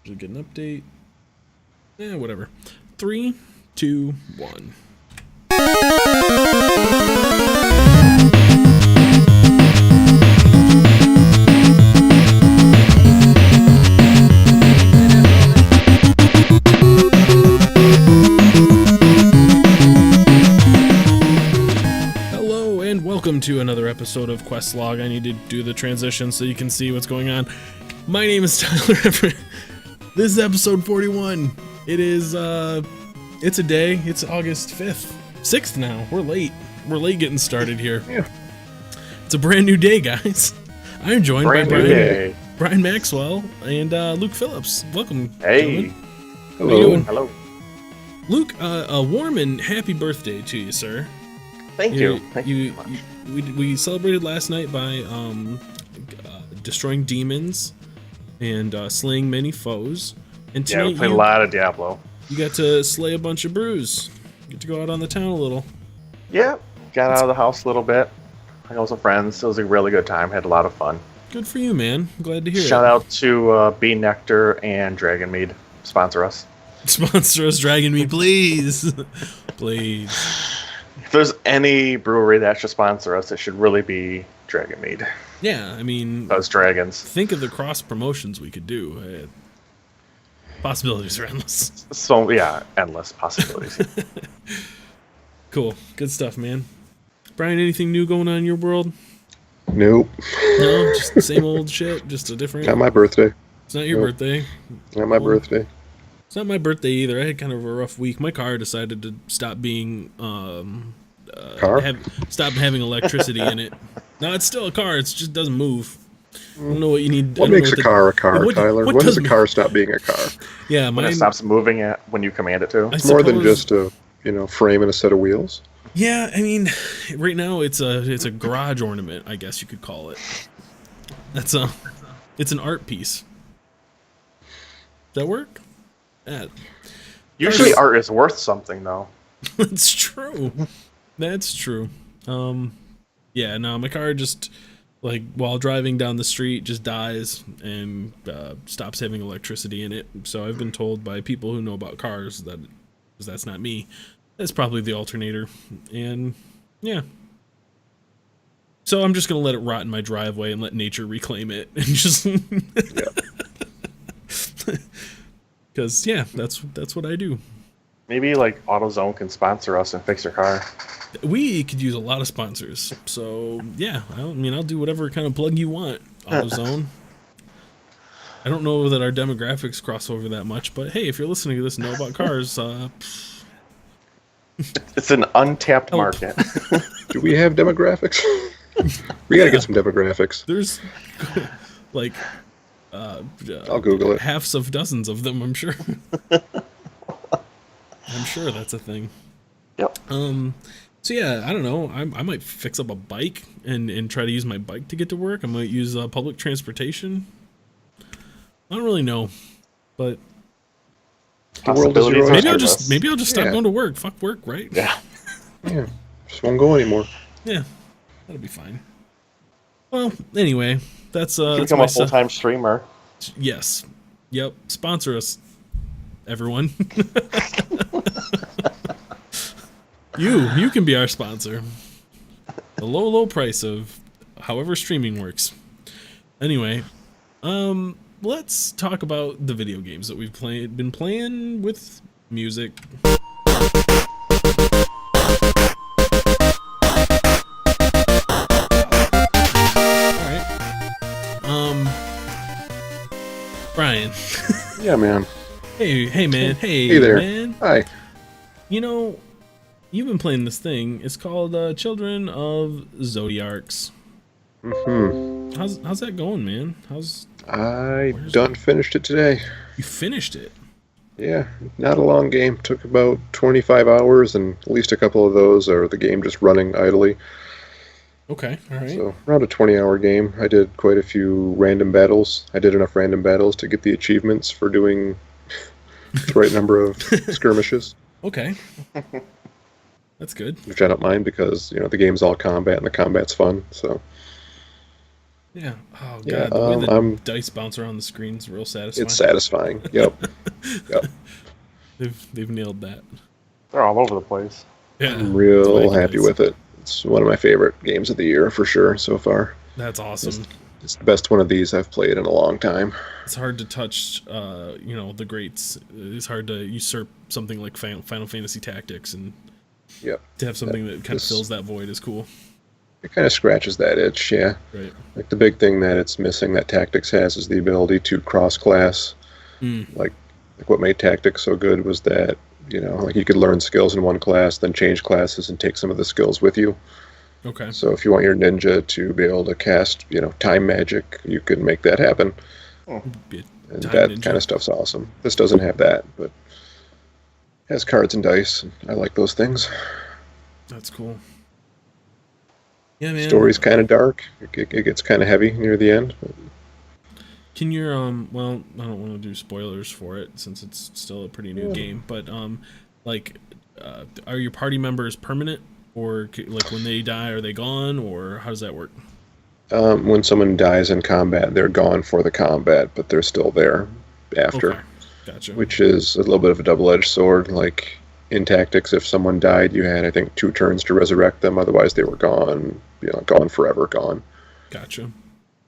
Should get an update. Whatever. 3, 2, 1. Hello and welcome to another episode of Questlog. I need to do the transition so you can see what's going on. My name is Tyler Everett. This is episode 41. It is, it's a day. It's August 5th. 6th now. We're late. We're late getting started here. Yeah. It's a brand new day, guys. I'm joined by Brian Maxwell and Luke Phillips. Welcome, Hey. gentlemen. Hello. How you doing? Hello. Luke, a warm and happy birthday to you, sir. Thank you. Thank you so much. We celebrated last night by destroying demons and slaying many foes. And Yeah, tonight we played a lot of Diablo. you got to slay a bunch of brews. Get to go out on the town a little. Yeah, got out of the house a little bit. Hung out with some friends. It was a really good time. Had a lot of fun. Good for you, man. I'm glad to hear Shout it. out to Bee Nectar and Dragon Mead. Sponsor us. Sponsor us, Dragon Mead, please. Please. If there's any brewery that should sponsor us, it should really be Dragon Mead. Yeah, I mean, Those dragons. think of the cross promotions we could do. Possibilities are endless. So, yeah, endless possibilities. Cool. Good stuff, man. Brian, anything new going on in your world? Nope. No, just the same old shit, just a different. Not my birthday. It's not your Nope. birthday. Not my Well, birthday. It's not my birthday either. I had kind of a rough week. My car decided to stop being Car? stop having electricity in it. No, it's still a car. It just doesn't move. I don't know what you need. I What don't know makes a car a car, what- Tyler? what When does a does- car stop being a car? Yeah, When mine it stops moving it when you command it to. I It's more than suppose- just a frame and a set of wheels. Yeah, I mean, right now it's a garage ornament, I guess you could call it. It's an art piece. Does that work? Yeah, Usually art is worth something, though. that's true. That's true. Yeah, no, my car just, like, while driving down the street, just dies and stops having electricity in it. So I've been told by people who know about cars that, because that's not me, that's probably the alternator. And yeah. So I'm just gonna let it rot in my driveway and let nature reclaim it, and just, because yeah, that's what I do. Maybe, like, AutoZone can sponsor us and fix your car. We could use a lot of sponsors. So yeah, I'll do whatever kind of plug you want, AutoZone. I don't know that our demographics cross over that much, but hey, if you're listening to this and know about cars, It's an untapped Help. market. Do we have demographics? We gotta get some demographics. there's like I'll Google it. halves of dozens of them, I'm sure. I'm sure that's a thing. Yep. So yeah, I don't know. I might fix up a bike and try to use my bike to get to work. I might use public transportation. I don't really know, but The world is your Possibilities oyster. maybe I'll just stop Yeah. going to work. Fuck work, right? Yeah. Yeah. Just won't go anymore. Yeah, that'll be fine. Well, anyway, that's You can that's become my a full-time streamer. yes, yep. Sponsor us, everyone. You can be our sponsor. The low price of however streaming works. Anyway, let's talk about the video games that we've been playing with music. Alright. Brian. Yeah, man. Hey man. Hey there. Man. Hi. You know, you've been playing this thing. It's called Children of Zodiarcs. Hmm. How's that going, man? I done finished it today. You finished it? Yeah, not a long game. Took about 25 hours, and at least a couple of those are the game just running idly. Okay, all right. So around a 20-hour game. I did quite a few random battles. I did enough random battles to get the achievements for doing the right number of skirmishes, Okay. That's good. which I don't mind because the game's all combat and the combat's fun. So Yeah. Oh Yeah, god, the way the I'm. dice bounce around the screen is real satisfying. It's satisfying. Yep. Yep. They've nailed that. They're all over the place. Yeah. I'm It's real wacky happy dice. with it. It's one of my favorite games of the year for sure so far. That's awesome. It's the best one of these I've played in a long time. It's hard to touch, the greats. It's hard to usurp something like Final Fantasy Tactics, and Yep. to have something that kind of this- fills that void is cool. It kind of scratches that itch, yeah. Right. Like the big thing that it's missing that Tactics has is the ability to cross-class. Mm. Like what made Tactics so good was that, like you could learn skills in one class, then change classes and take some of the skills with you. Okay. So if you want your ninja to be able to cast, time magic, you can make that happen. Be a And time that ninja. kind of stuff's awesome. This doesn't have that, but it has cards and dice. And I like those things. That's cool. Yeah, man. Story's kind of dark. It gets kind of heavy near the end. But Can your well, I don't want to do spoilers for it since it's still a pretty new game, but are your party members permanent, or like when they die, are they gone, or how does that work? when someone dies in combat, they're gone for the combat, but they're still there after, Okay, gotcha. which is a little bit of a double-edged sword. Like in Tactics, if someone died, you had, I think, 2 turns to resurrect them. Otherwise, they were gone, gone forever, gone. Gotcha.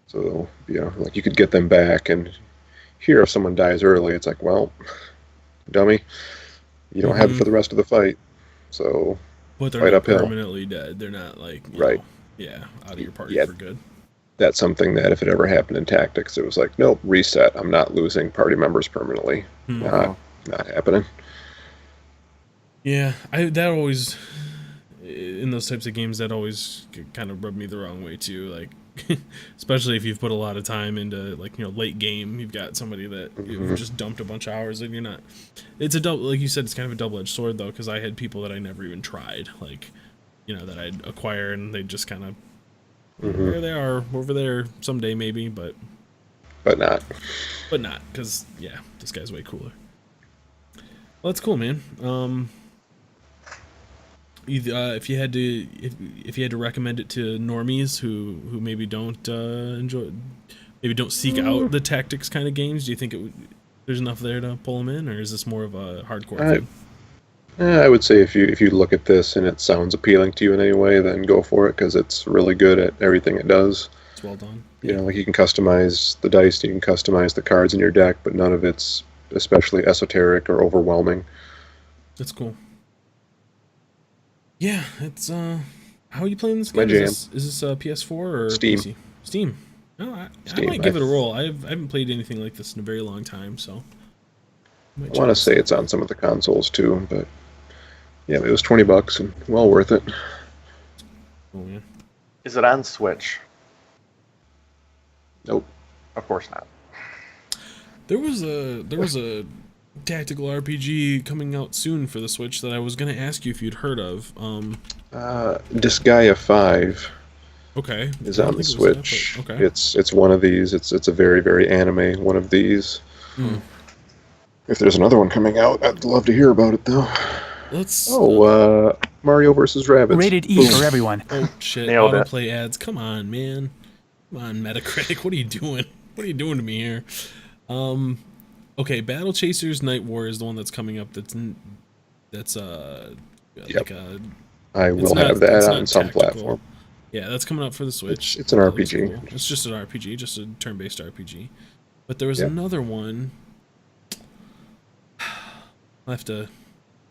So, like you could get them back. And here, if someone dies early, it's like, well, dummy, you don't have it for the rest of the fight. So, But they're Fight not uphill. permanently dead. They're not like Right. out of your party Yeah. for good. that's something that if it ever happened in Tactics, it was like, nope, reset. I'm not losing party members permanently. Hmm. Not happening. Yeah, that always, in those types of games, that always kind of rubbed me the wrong way too. Like, especially if you've put a lot of time into late game, you've got somebody that you've just dumped a bunch of hours and you're not. It's a double, like you said, it's kind of a double-edged sword though, because I had people that I never even tried, like, that I'd acquire and they just kind of there they are over there someday maybe, but Not. not because this guy's way cooler. Well, that's cool, man. If you had to recommend it to normies who maybe don't seek out the tactics kind of games, do you think there's enough there to pull them in, or is this more of a hardcore thing? I would say if you look at this and it sounds appealing to you in any way, then go for it, because it's really good at everything it does. It's well done. Like you can customize the dice, you can customize the cards in your deck, but none of it's especially esoteric or overwhelming. That's cool. Yeah, it's how are you playing this My game? jam. Is this PS4 or Steam. PC? Steam. No, I Steam. might give it a roll. I haven't played anything like this in a very long time, so I want to say it's on some of the consoles too, but yeah, it was $20 and well worth it. Oh man. Is it on Switch? Nope. Of course not. There was a tactical RPG coming out soon for the Switch that I was gonna ask you if you'd heard of. Disgaea 5 Okay. is I on don't the think it was that, Switch. but okay. It's one of these. It's a very, very anime one of these. Hmm. If there's another one coming out, I'd love to hear about it though. Let's. Mario vs. Rabbids. Rated E Boom. for everyone. Oh shit! Nailed it. Autoplay ads. Come on, man. Come on, Metacritic. What are you doing? What are you doing to me here? Okay, Battle Chasers Night War is the one that's coming up. That's like a. I it's will not- have it's that not on some tactical. platform. Yeah, that's coming out for the Switch. It's an That looks RPG. cool. It's just an RPG, just a turn-based RPG. But there was Yep. another one. I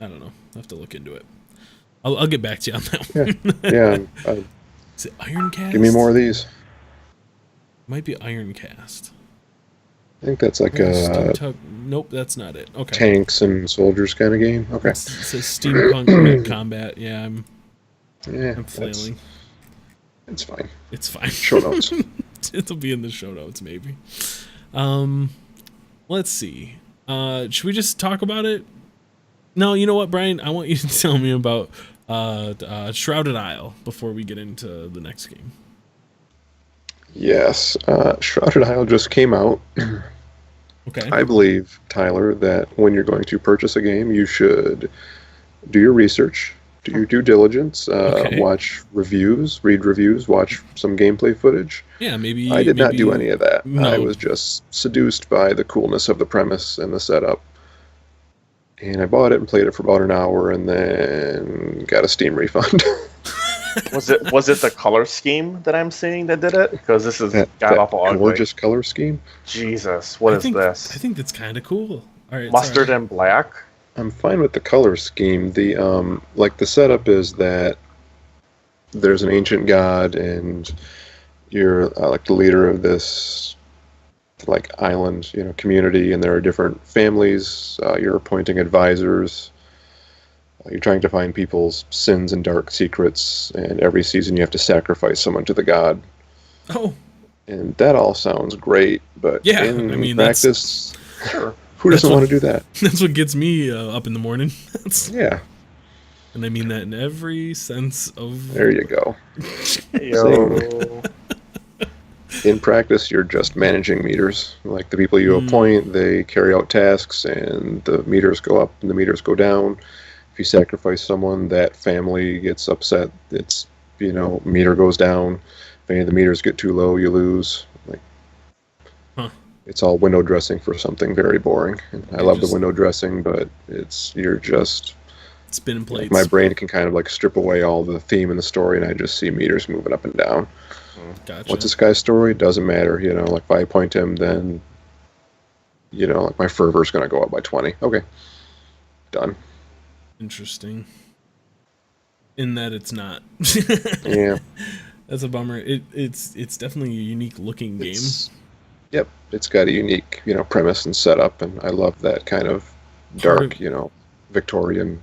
don't know. I'll have to look into it. I'll get back to you on that one. Yeah, Is it Ironcast? give me more of these. Might be Ironcast. I think that's like Nope, that's not it. Okay. tanks and soldiers kind of game. Okay. It says steampunk mech combat. Yeah, I'm Yeah, flailing. it's fine. It's fine. Show notes. It'll be in the show notes, maybe. Let's see. Should we just talk about it? No, you know what, Brian? I want you to tell me about Shrouded Isle before we get into the next game. Yes, Shrouded Isle just came out. Okay. I believe, Tyler, that when you're going to purchase a game, you should do your research, Do your due diligence. Okay. Watch reviews, read reviews, watch some gameplay footage. Yeah, maybe. I did not do maybe any of that. I No. was just seduced by the coolness of the premise and the setup. And I bought it and played it for about an hour, and then got a Steam refund. Was it the color scheme that I'm seeing that did it? Because this is that god awful ugly. gorgeous color scheme. Jesus, what I is think, this? I think that's kind of cool. All right. Mustard sorry. and black. I'm fine with the color scheme. The like the setup is that there's an ancient god, and you're like the leader of this like island, community, and there are different families. You're appointing advisors. You're trying to find people's sins and dark secrets, and every season you have to sacrifice someone to the god. Oh, And that all sounds great, but Yeah, in I mean, practice, Sure. who doesn't that's want to do that? that's what gets me up in the morning. Yeah, And I mean that in every sense of. there you go. Yo. In practice, you're just managing meters. Like the people you appoint, they carry out tasks, and the meters go up and the meters go down. If you sacrifice someone, that family gets upset. It's meter goes down. If any of the meters get too low, you lose. Like Huh. it's all window dressing for something very boring. And I It love just- the window dressing, but you're just Spinning plates. my brain can kind of like strip away all the theme and the story, and I just see meters moving up and down. Gotcha. What's this guy's story? Doesn't matter, like if I appoint him, then like my fervor's gonna go up by 20. Okay. Done. Interesting. In that it's not. Yeah. That's a bummer. It's definitely a unique looking game. Yep. It's got a unique, premise and setup, and I love that kind of Part dark, Victorian.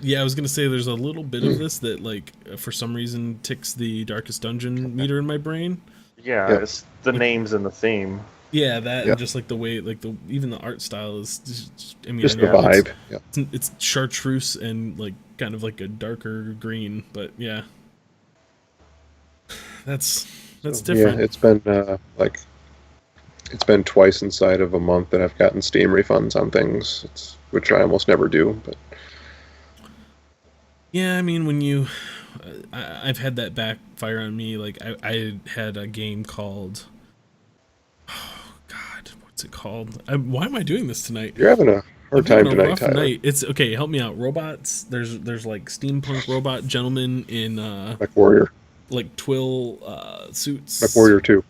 Yeah, I was gonna say there's a little bit of this that like for some reason ticks the Darkest Dungeon meter in my brain. Yeah, Yeah. it's the names and the theme. Yeah, that Yeah. and just like the way, like even the art style is. I mean, Just I the know vibe. Yeah. It's chartreuse and like kind of like a darker green, but yeah, that's different. Yeah, it's been it's been twice inside of a month that I've gotten Steam refunds on things, which I almost never do, but Yeah, I mean, when you, I've had that backfire on me. Like, I had a game called, oh God, what's it called? Why am I doing this tonight? you're having a hard I'm time having a tonight, rough Tyler. night. It's okay. Help me out. Robots. There's like steampunk robot gentlemen in Mech Warrior. like twill suits. Mech Warrior 2.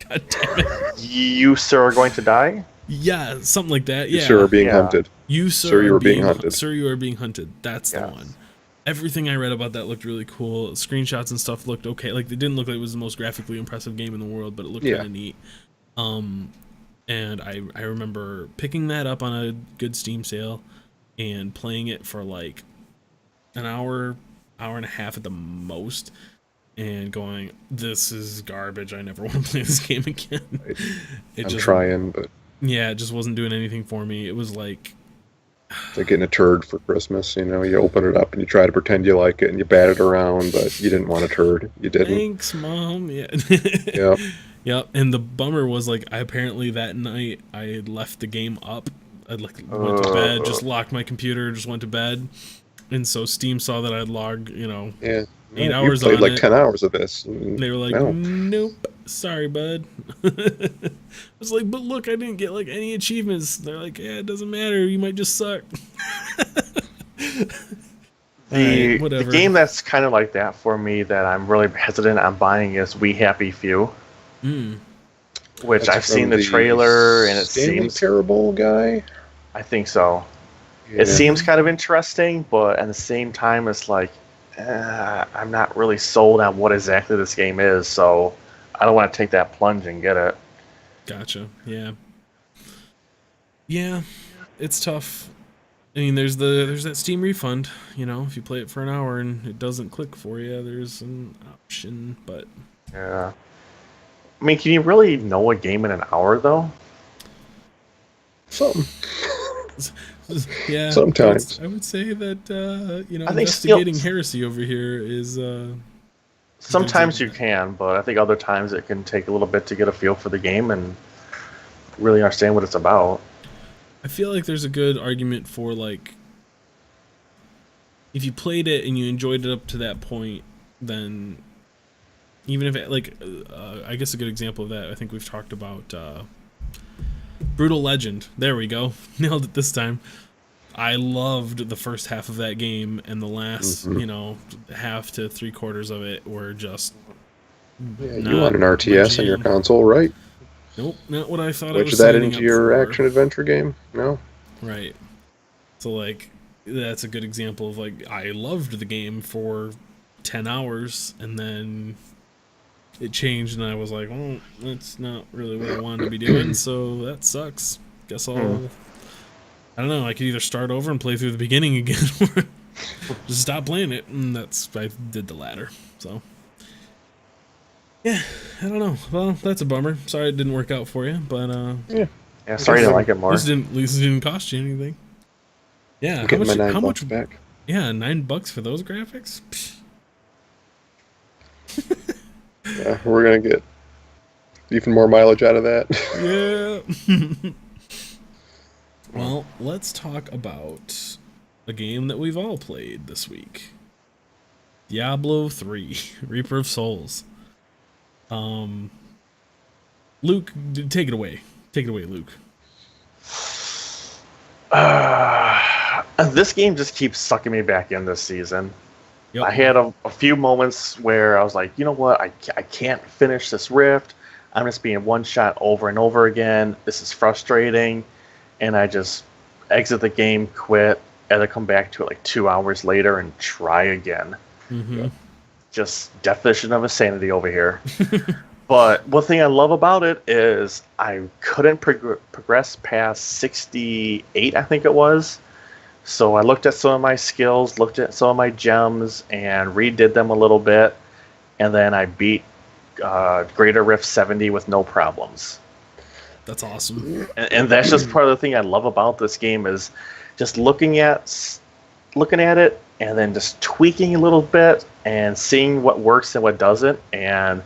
God damn it. You, sir, are going to die? Yeah, something like that. You Yeah. sir are being Yeah. hunted. You sir, Sir, you are are being hunted. Sir, you are being hunted. That's the Yes. one. Everything I read about that looked really cool. Screenshots and stuff looked okay. Like they didn't look like it was the most graphically impressive game in the world, but it looked Yeah. kind of neat. And I remember picking that up on a good Steam sale and playing it for like an hour and a half at the most, and going, "This is garbage. I never want to play this game again." It I'm just, trying, but yeah, it just wasn't doing anything for me. It was like. it's like getting a turd for Christmas. You open it up and you try to pretend you like it and you bat it around, but you didn't want a turd. You didn't. Thanks, Mom. Yeah. Yep. Yep. And the bummer was like I apparently that night I had left the game up. I like went to bed, just locked my computer, just went to bed. And so Steam saw that I'd logged, Yeah. 8 You hours played on like it. 10 hours of this. and They were like, no. "Nope, sorry, bud." I was like, "But look, I didn't get like any achievements." They're like, "Yeah, it doesn't matter. You might just suck." The whatever. game that's kind of like that for me that I'm really hesitant on buying is We Happy Few, which That's I've seen from the trailer and it Stanley seems. Parable guy. I think so. Yeah. It seems kind of interesting, but at the same time, it's like I'm not really sold on what exactly this game is, so I don't want to take that plunge and get it. Gotcha. Yeah. Yeah, it's tough. I mean, there's that Steam refund. If you play it for an hour and it doesn't click for you, there's an option. But Yeah. I mean, can you really know a game in an hour, though? Something. yeah, Sometimes. I would say that I think investigating still- heresy over here is Sometimes you can, but I think other times it can take a little bit to get a feel for the game and really understand what it's about. I feel like there's a good argument for like if you played it and you enjoyed it up to that point, then even if it, like, I guess a good example of that, I think we've talked about Brutal Legend. There we go. Nailed it this time. I loved the first half of that game, and the last, half to 3/4 of it were just. Yeah, you want an RTS on your console, right? Nope, not what I thought. Switch that into your action adventure game? No. Right. So like, that's a good example of like, I loved the game for 10 hours, and then it changed, and I was like, well, that's not really what I wanted to be doing, so that sucks. Guess I'll. I don't know. I could either start over and play through the beginning again, or just stop playing it. And I did the latter. So, yeah, I don't know. Well, that's a bummer. Sorry it didn't work out for you, but yeah, sorry you didn't like it more. At least it didn't cost you anything. Yeah, I'm getting my $9 back. Yeah, $9 for those graphics. Yeah, we're gonna get even more mileage out of that. Yeah. Well, let's talk about a game that we've all played this week. Diablo 3, Reaper of Souls. Luke, take it away. Take it away, Luke. This game just keeps sucking me back in this season. Yep. I had a few moments where I was like, you know what, I can't finish this rift. I'm just being one shot over and over again. This is frustrating. And I just exit the game, quit, and then come back to it like 2 hours later and try again. Mm-hmm. Just definition of insanity over here. But one thing I love about it is I couldn't progress past 68, I think it was. So I looked at some of my skills, looked at some of my gems, and redid them a little bit. And then I beat Greater Rift 70 with no problems. That's awesome. And that's just part of the thing I love about this game is just looking at it and then just tweaking a little bit and seeing what works and what doesn't. And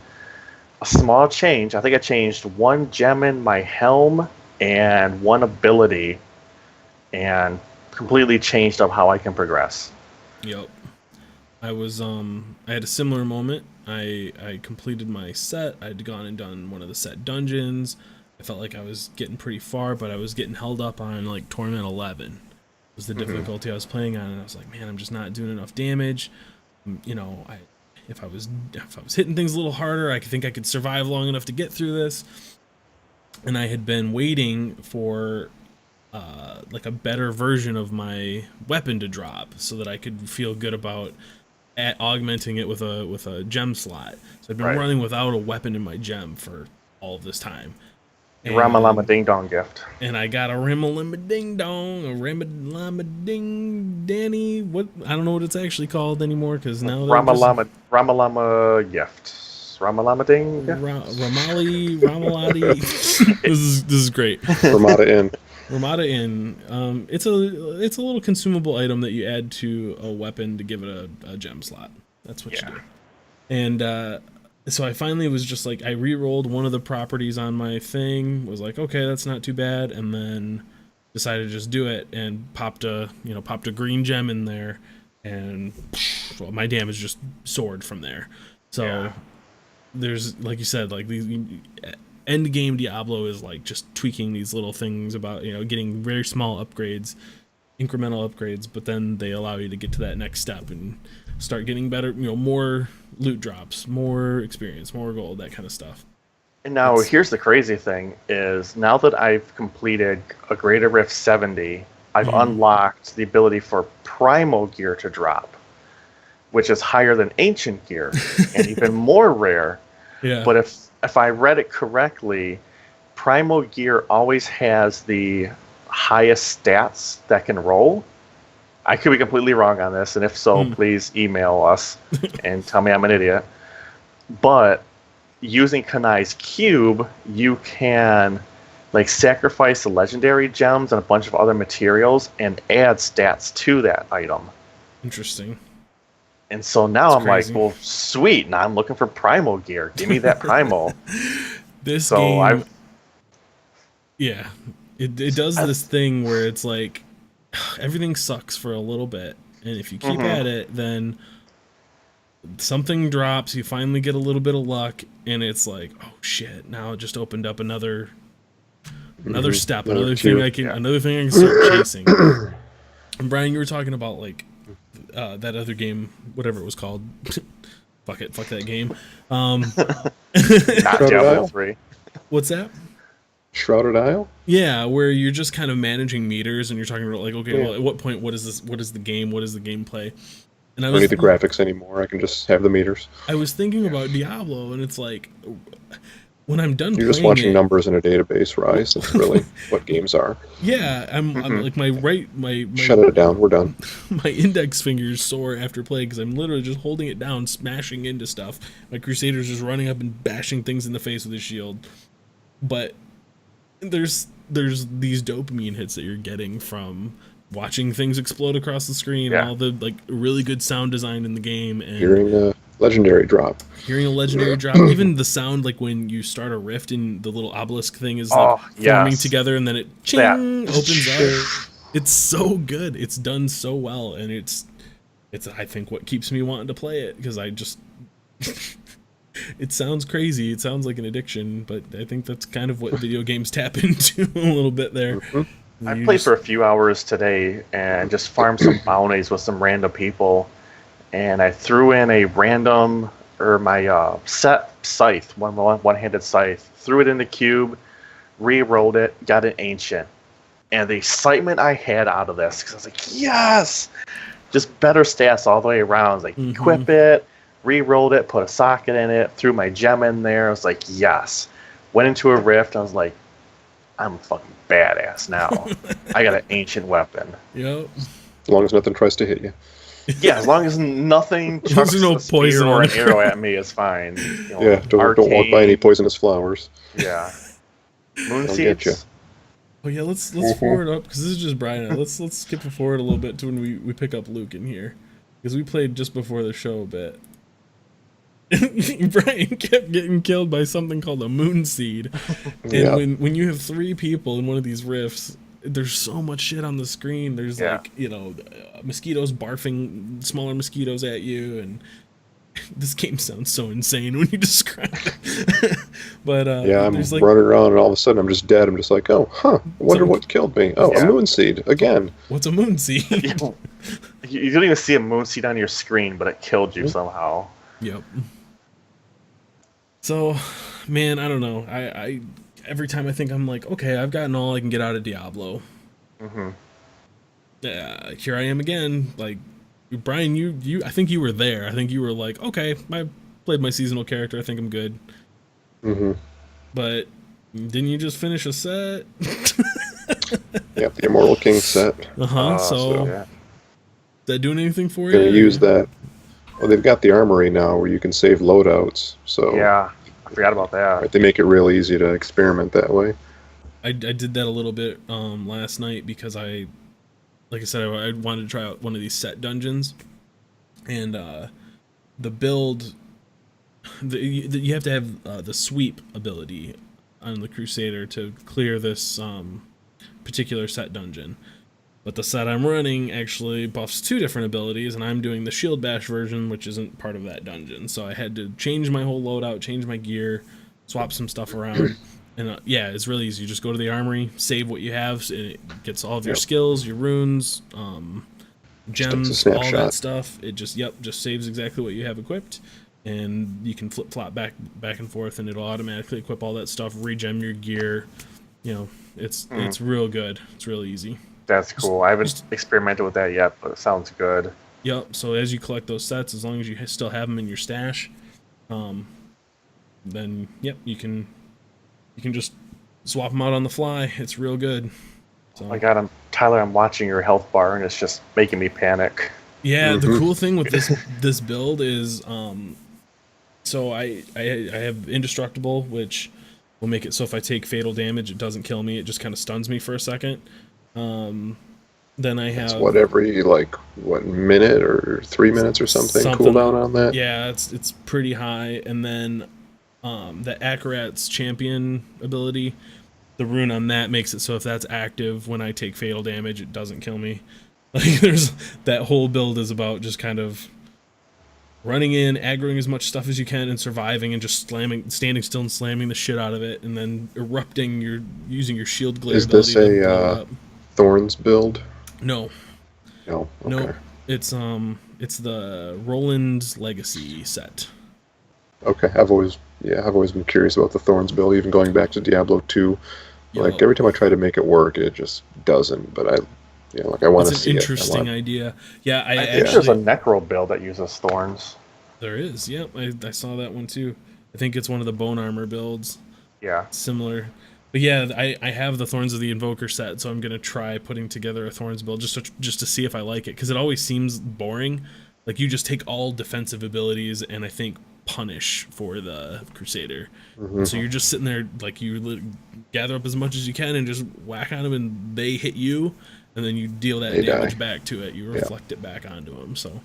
a small change. I think I changed one gem in my helm and one ability, and completely changed up how I can progress. Yep. I was I had a similar moment. I completed my set. I'd gone and done one of the set dungeons. I felt like I was getting pretty far, but I was getting held up on like Torment 11 was the difficulty I was playing on, and I was like, man, I'm just not doing enough damage. If I was hitting things a little harder, I think I could survive long enough to get through this. And I had been waiting for like a better version of my weapon to drop so that I could feel good about augmenting it with a gem slot. So I've been running without a weapon in my gem for all of this time. Ramalama Ding Dong gift. And I got a Ramalama Ding Dong, a Ramalama Ding Danny. What, I don't know what it's actually called anymore because now Ramalama gift. Ramalama Ding gift? Ramalati. This is great. Ramada Inn. It's a little consumable item that you add to a weapon to give it a gem slot. That's what you do. And so I finally was just like, I re-rolled one of the properties on my thing, was like, okay, that's not too bad, and then decided to just do it and popped a green gem in there, and my damage just soared from there. So there's, like you said, like these end game Diablo is like just tweaking these little things about, getting very small upgrades, incremental upgrades, but then they allow you to get to that next step and start getting better, more loot drops, more experience, more gold, that kind of stuff. And now here's the crazy thing is now that I've completed a Greater Rift 70, I've unlocked the ability for Primal Gear to drop, which is higher than Ancient Gear and even more rare. Yeah. But if I read it correctly, Primal Gear always has the highest stats that can roll. I could be completely wrong on this, and if so, please email us and tell me I'm an idiot. But using Kanai's cube, you can sacrifice the legendary gems and a bunch of other materials and add stats to that item. Interesting. And so now I'm crazy. like, well, sweet. Now I'm looking for Primal Gear. Give me that Primal. This so game, it does this thing where it's like everything sucks for a little bit, and if you keep Mhm. at it, then something drops. You finally get a little bit of luck, and it's like, oh shit! Now it just opened up another step, Another Yeah. another thing I can start chasing. And Brian, you were talking about like that other game, whatever it was called. Fuck it, fuck that game. Not Shrouded Diablo Isle? 3. What's that? Shrouded Isle? Yeah, where you're just kind of managing meters, and you're talking about like, okay, Yeah. well, at what point, what is this? What is the game? What is the gameplay? And I don't need the graphics anymore. I can just have the meters. I was thinking about Diablo, and it's like, when I'm done You're playing just watching it, numbers in a database rise. That's really what games are. yeah, I'm like my Shut it down. We're done. my index fingers sore after playing because I'm literally just holding it down, smashing into stuff. My Crusader's just running up and bashing things in the face with his shield. But there's these dopamine hits that you're getting from watching things explode across the screen, Yeah. and all the like really good sound design in the game, and Hearing a legendary drop. hearing a legendary drop, even the sound like when you start a rift and the little obelisk thing is like forming yes. together, and then it That. ching, opens up. It's so good. It's done so well, and it's I think what keeps me wanting to play it, because I just it sounds crazy. It sounds like an addiction, but I think that's kind of what video games tap into a little bit there. I You played just- for a few hours today and just farmed some bounties with some random people. And I threw in a random, or my set scythe, one-handed scythe, threw it in the cube, re-rolled it, got an ancient. And the excitement I had out of this, because I was like, yes! Just better stats all the way around. I was like, Mhm. equip it, re-rolled it, put a socket in it, threw my gem in there. I was like, yes. Went into a rift. I was like, I'm fucking badass now. I got an ancient weapon. Yep. As long as nothing tries to hit you. Yeah, as long as nothing chucks There's no a spear poison or on an it. arrow at me is fine. You know, Yeah, don't walk by any poisonous flowers. Yeah. Moon They'll get seeds. Oh yeah, let's forward up, because this is just Brian. Let's skip it forward a little bit to when we pick up Luke in here, because we played just before the show a bit. Brian kept getting killed by something called a moon seed, and Yeah. when you have 3 people in one of these rifts, there's so much shit on the screen. There's Yeah. like, you know, mosquitoes barfing smaller mosquitoes at you, and this game sounds so insane when you describe it. But Yeah, I'm there's like, running around and all of a sudden I'm just dead. I'm just like, oh, huh, I wonder So- what killed me. Oh, Yeah. a moon seed again. what's a moon seed? You don't even see a moon seed on your screen, but it killed you somehow. Yep. So, man, I don't know. I every time I think I'm like, okay, I've gotten all I can get out of Diablo. Hmm. Here I am again. Like, Brian, you, I think you were there. I think you were like, okay, I played my seasonal character. I think I'm good. Hmm. But didn't you just finish a set? Yep, the Immortal King set. So, Yeah. is that doing anything for Gonna you? use that. Well, they've got the armory now where you can save loadouts. So Yeah, I forgot about that. right, they make it real easy to experiment that way. I did that a little bit last night because like I said, I wanted to try out one of these set dungeons, and the build, you have to have the sweep ability on the Crusader to clear this particular set dungeon. But the set I'm running actually buffs 2 different abilities, and I'm doing the shield bash version, which isn't part of that dungeon. So I had to change my whole loadout, change my gear, swap some stuff around. And yeah, it's really easy. You just go to the armory, save what you have, and it gets all of your Yep. skills, your runes, gems, all that snapshot. stuff. It just saves exactly what you have equipped, and you can flip flop back and forth, and it'll automatically equip all that stuff, regem your gear. You know, it's real good. It's real easy. That's cool. I haven't experimented with that yet, but it sounds good. Yep. So as you collect those sets, as long as you still have them in your stash, then yep, you can just swap them out on the fly. It's real good. So Oh my God, Tyler, I'm watching your health bar, and it's just making me panic. yeah, the Mhm. cool thing with this build is so I have indestructible, which will make it so if I take fatal damage, it doesn't kill me. It just kind of stuns me for a second. Then I have It's every minute or 3 minutes or something cooldown on that. Yeah, it's pretty high. And then the Akarat's champion ability, the rune on that makes it so if that's active, when I take fatal damage, it doesn't kill me. Like there's that whole build is about just kind of running in, aggroing as much stuff as you can, and surviving, and just standing still and slamming the shit out of it, and then erupting. You're using your shield glare Is ability this to blow it a up. Thorns build? No, No. Okay. no, it's the Roland's Legacy set. Okay. I've always been curious about the Thorns build, even going back to Diablo 2. Like Yup. every time I try to make it work, it just doesn't. But I want to It's see an it. interesting idea. Yeah, I I think there's a actually Necro build that uses thorns. there is. Yep, I saw that one too. I think it's one of the bone armor builds. Yeah. Similar. But yeah, I have the Thorns of the Invoker set, so I'm gonna try putting together a Thorns build just to see if I like it, because it always seems boring. Like you just take all defensive abilities and I think punish for the Crusader. So you're just sitting there like gather up as much as you can and just whack on them, and they hit you, and then you deal that They damage die. back to it. You Yeah. reflect it back onto them. So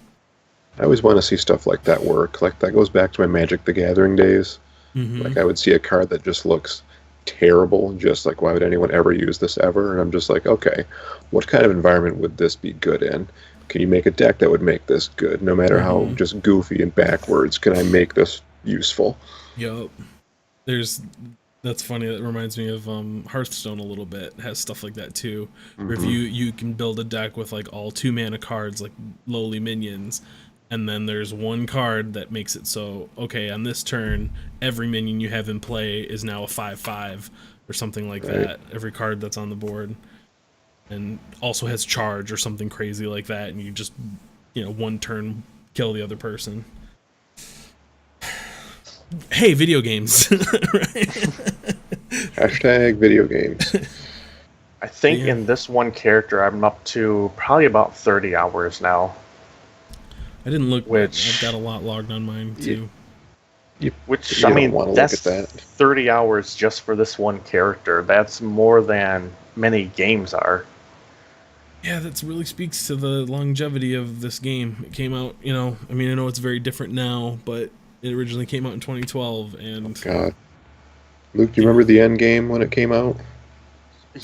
I always want to see stuff like that work. Like that goes back to my Magic the Gathering days. Like I would see a card that just looks terrible, just like why would anyone ever use this ever? And I'm just like, okay, what kind of environment would this be good in? Can you make a deck that would make this good? No matter how just goofy and backwards, can I make this useful? Yup. That's funny. That reminds me of Hearthstone a little bit. It has stuff like that too. Where if you can build a deck with like all 2-mana cards, like lowly minions, and then there's one card that makes it so, okay, on this turn, every minion you have in play is now a 5/5 or something like Right. that. Every card that's on the board, and also has charge or something crazy like that, and you just, one turn kill the other person. Hey, video games. Right? Hashtag video games. I think Yeah. in this one character, I'm up to probably about 30 hours now. I didn't look, but Which- I've got a lot logged on mine too. Which, You I don't mean, wanna look that's at that. 30 hours just for this one character. That's more than many games are. Yeah, that really speaks to the longevity of this game. It came out, I know it's very different now, but it originally came out in 2012, and God. Luke, you remember the end game when it came out?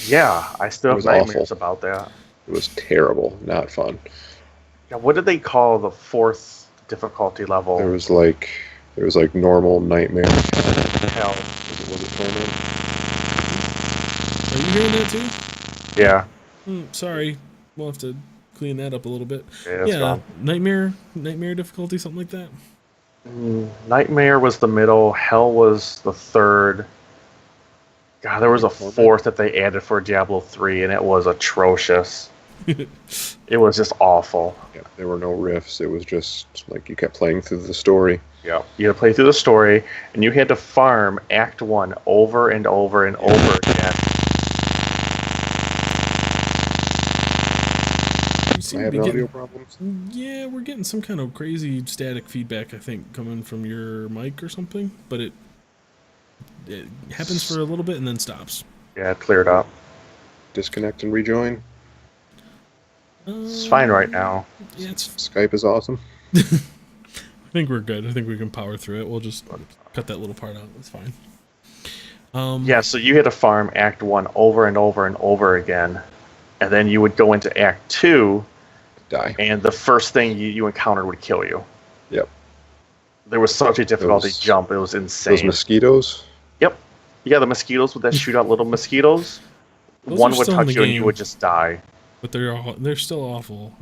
Yeah, I still It have was nightmares awful. about that. It was terrible, not fun. Yeah, what did they call the fourth difficulty level? There was like normal, nightmare. Hell. Was it torment? are you hearing that too? Yeah. Sorry, we'll have to clean that up a little bit. Yeah, it's gone. nightmare difficulty, something like that. Nightmare was the middle. Hell was the third. God, there was a fourth that they added for Diablo 3, and it was atrocious. It was just awful. Yeah, there were no riffs. It was just like you kept playing through the story. Yeah. You had to play through the story, and you had to farm Act 1 over and over and over again. You seem I to have be audio getting, problems. yeah, we're getting some kind of crazy static feedback, I think, coming from your mic or something, but it happens for a little bit and then stops. Yeah, it cleared up. Disconnect and rejoin. It's fine right now. Yeah, Skype is awesome. I think we're good. I think we can power through it. We'll just cut that little part out. That's fine. Yeah, so you had to farm Act 1 over and over and over again. And then you would go into Act 2, Die. and the first thing you encountered would kill you. Yep. There was such a difficulty Those- jump. It was Those insane. mosquitoes. Yep. Yeah, the mosquitoes that shoot out little mosquitoes. Those One are would still in touch the you and you game. would just die. But they're still awful.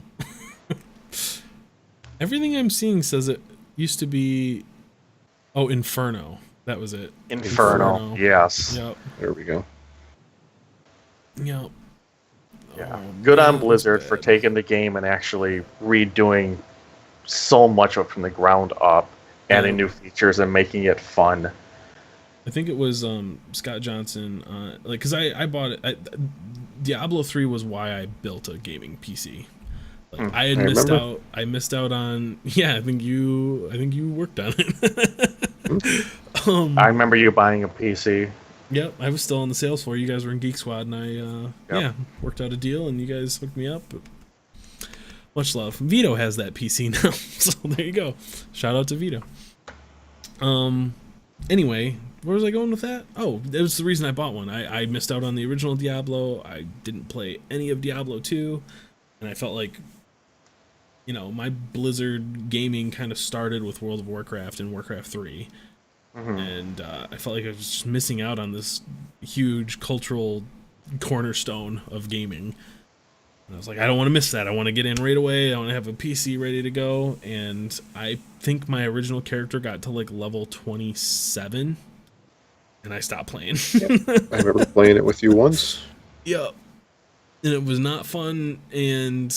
Everything I'm seeing says it used to be Inferno. That was it. Inferno. Yes. Yep. There we go. Yep. Yeah. Oh, Good man, on that's Blizzard for bad. taking the game and actually redoing so much of it from the ground up, adding Yeah. new features and making it fun. I think it was Scott Johnson. Because I bought it. Diablo 3 was why I built a gaming PC. Like I had I missed remember. out. I missed out on. Yeah, I think you worked on it. I remember you buying a PC. Yep, I was still on the sales floor. You guys were in Geek Squad, and I worked out a deal, and you guys hooked me up. Much love. Vito has that PC now, so there you go. Shout out to Vito. Anyway, where was I going with that? Oh, that was the reason I bought one. I missed out on the original Diablo. I didn't play any of Diablo 2. and I felt like, my Blizzard gaming kind of started with World of Warcraft and Warcraft 3, and I felt like I was just missing out on this huge cultural cornerstone of gaming. And I was like, I don't want to miss that. I want to get in right away. I want to have a PC ready to go. And I think my original character got to like level 27, and I stopped playing. I remember playing it with you once. Yep. And it was not fun, and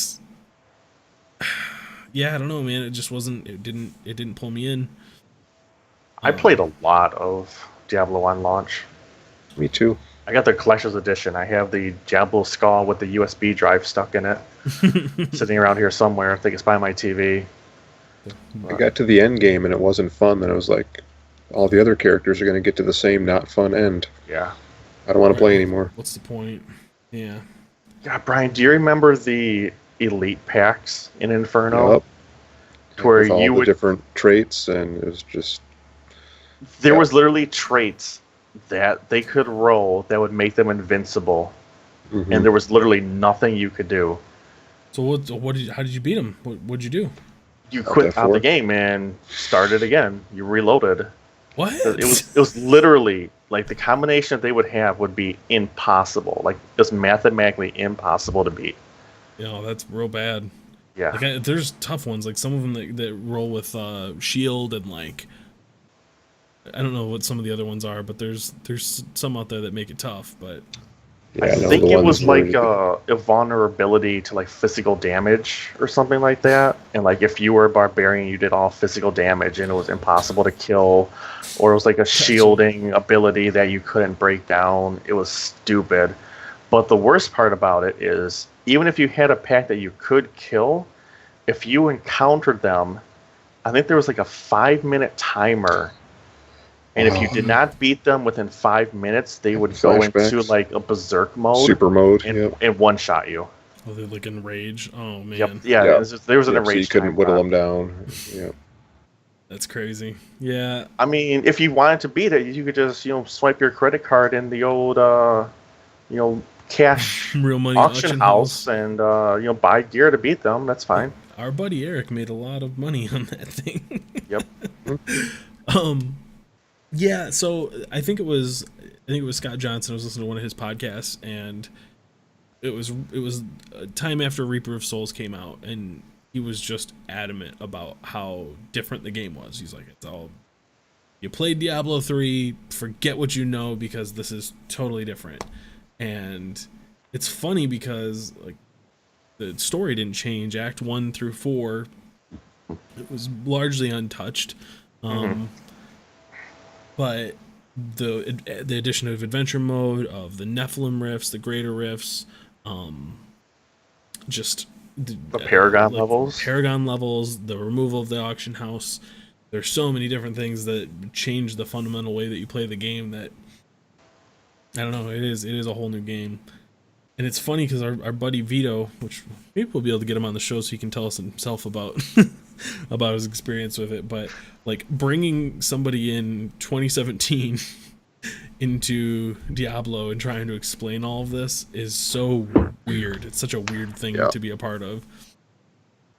yeah, I don't know, man. It just wasn't. It didn't pull me in. I played a lot of Diablo on launch. Me too. I got the collector's edition. I have the Diablo Skull with the USB drive stuck in it, sitting around here somewhere. I think it's by my TV. I got to the end game and it wasn't fun. Then I was like, all the other characters are going to get to the same not fun end. Yeah. I don't want to play anymore. What's the point? Yeah. God, Brian, do you remember the Elite packs in Inferno? Yep. Where With all you the would different traits, and it was just there Yeah. was literally traits that they could roll that would make them invincible, mhm. and there was literally nothing you could do. So how did you beat him? What'd you do? You quit out F4. the game and started again. You reloaded. What? It was literally like the combination that they would have would be impossible. Like just mathematically impossible to beat. That's real bad. Yeah. Like there's tough ones, like some of them that roll with shield, and like I don't know what some of the other ones are, but there's some out there that make it tough. But Yeah, I no, think the it was ones like where- a vulnerability to like physical damage or something like that. And like if you were a barbarian, you did all physical damage and it was impossible to kill, or it was like a shielding ability that you couldn't break down. It was stupid. But the worst part about it is even if you had a pack that you could kill, if you encountered them, I think there was like a 5-minute timer. And if you did not beat them within 5 minutes, they would go into Flashbacks. like a berserk mode super mode. and, Yep. and one shot you. they're like enraged. Oh man, Yep. Yeah. Yeah. There was an Yep, so you enraged couldn't time whittle bomb. them down. Yeah. that's crazy. Yeah, I mean, if you wanted to beat it, you could just swipe your credit card in the old cash real money auction house and buy gear to beat them. That's fine. Our buddy Eric made a lot of money on that thing. Yep. Yeah, so I think it was Scott Johnson. I was listening to one of his podcasts, and it was time after Reaper of Souls came out, and he was just adamant about how different the game was. He's like, it's all, you played Diablo 3, forget what you know, because this is totally different. And it's funny because like the story didn't change. Act 1 through 4, it was largely untouched. But the addition of adventure mode, of the Nephilim rifts, the greater rifts, just The Paragon levels. Paragon levels, the removal of the auction house. There's so many different things that change the fundamental way that you play the game that I don't know. It is a whole new game. And it's funny because our buddy Vito, which maybe we'll be able to get him on the show so he can tell us himself about about his experience with it. But like bringing somebody in 2017 into Diablo and trying to explain all of this is so weird. It's such a weird thing Yeah. to be a part of.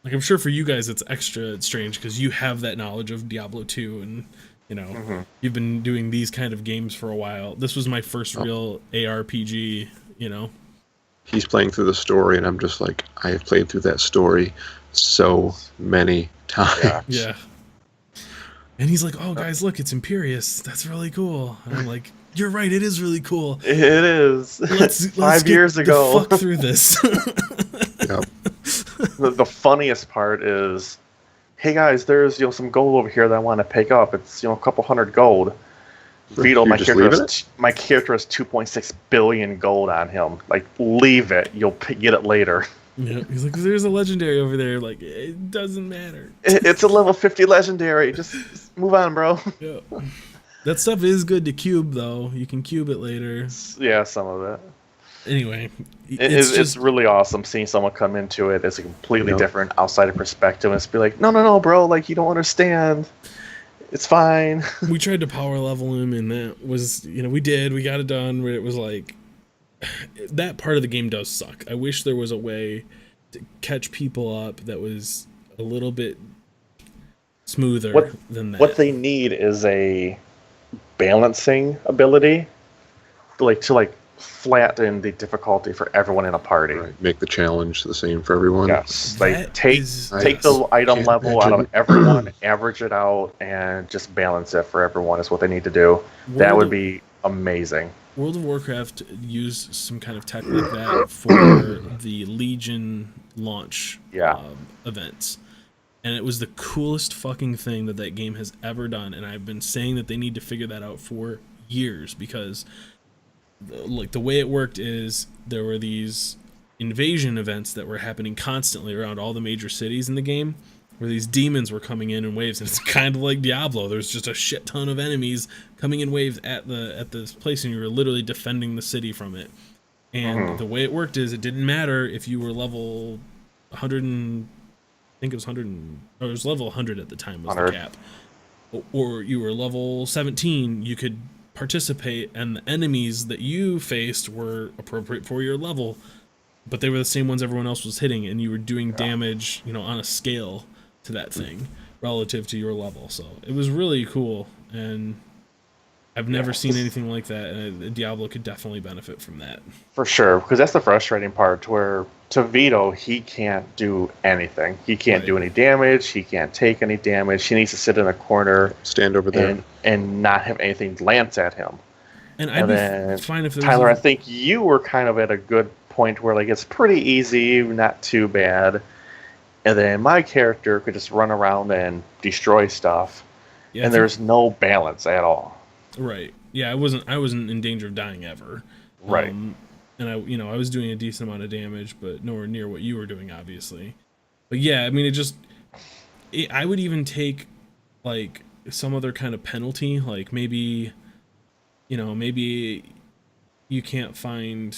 Like I'm sure for you guys it's extra strange because you have that knowledge of Diablo 2 and you've been doing these kind of games for a while. This was my first real ARPG, He's playing through the story, and I'm just like, I have played through that story so many times. Yeah. And he's like, "Oh, guys, look, it's Imperius. That's really cool." And I'm like, "You're right. It is really cool. It is. Let's 5 get years the ago. fuck through this." Yep. The funniest part is, hey guys, there's some gold over here that I want to pick up. It's a couple hundred gold. Vito, You're my just character, leaving has, my character has 2.6 billion gold on him. Like, leave it. You'll get it later. Yeah, he's like, "There's a legendary over there." Like, it doesn't matter. It's a level 50 legendary. Just move on, bro. Yeah. That stuff is good to cube, though. You can cube it later. Yeah, some of it. Anyway, It's really awesome seeing someone come into it. It's a completely Yeah. different outsider perspective. And it's be like, no, bro. Like, you don't understand. It's fine. we tried to power level him, and that was, we got it done, but it was like, that part of the game does suck. I wish there was a way catch people up that was a little bit smoother What than that. what they need is a balancing ability, to flatten the difficulty for everyone in a party. Right. Make the challenge the same for everyone. Yes, That take is- take the item Can't level out of imagine. everyone, average it out, and just balance it for everyone is what they need to do. That World would of- be amazing. World of Warcraft used some kind of tech like that for the Legion launch Yeah. events. And it was the coolest fucking thing that game has ever done. And I've been saying that they need to figure that out for years because the way it worked is there were these invasion events that were happening constantly around all the major cities in the game where these demons were coming in waves, and it's kind of like Diablo. There's just a shit ton of enemies coming in waves at this place, and you were literally defending the city from it. And the way it worked is it didn't matter if you were level 100 and I think it was 100 or it was level 100 at the time was the 100. cap, or you were level 17, you could participate, and the enemies that you faced were appropriate for your level, but they were the same ones everyone else was hitting, and you were doing damage, on a scale to that thing relative to your level. So it was really cool, and I've never seen anything like that, and Diablo could definitely benefit from that. For sure, because that's the frustrating part where to Vito, he can't do anything. He can't do any damage. He can't take any damage. He needs to sit in a corner Stand over there. and not have anything lance at him. And I'd And be then, fine if there Tyler, I was think you were kind of at a good point where it's pretty easy, not too bad. And then my character could just run around and destroy stuff, yeah, and there's no balance at all. right. Yeah, I wasn't in danger of dying ever. Right. And I was doing a decent amount of damage, but nowhere near what you were doing, obviously. But yeah, I mean, I would even take like some other kind of penalty, like maybe you can't find